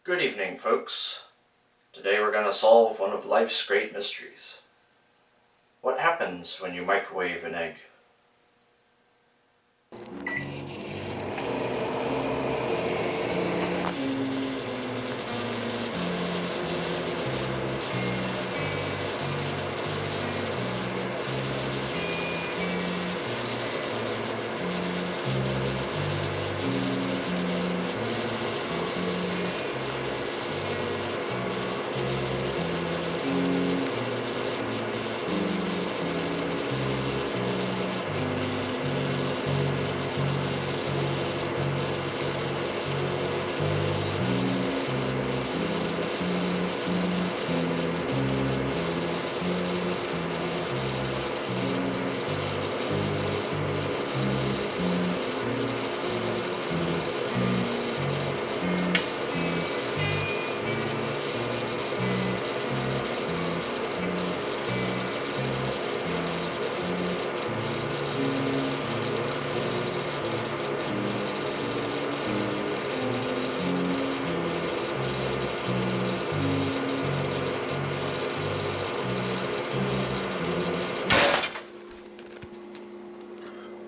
Good evening, folks. Today we're going to solve one of life's great mysteries. What happens when you microwave an egg?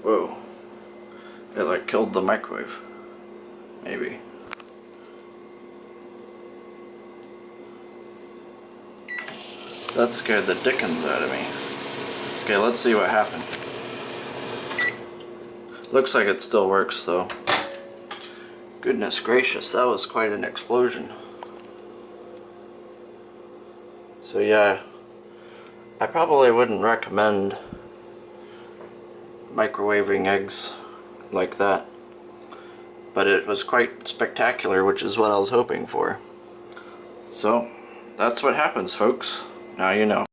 Whoa. It like killed the microwave. Maybe. That scared the dickens out of me. Okay, let's see what happened. Looks like it still works though. Goodness gracious, that was quite an explosion. So yeah, I probably wouldn't recommend microwaving eggs like that. But it was quite spectacular, which is what I was hoping for. So, that's what happens, folks. Now you know.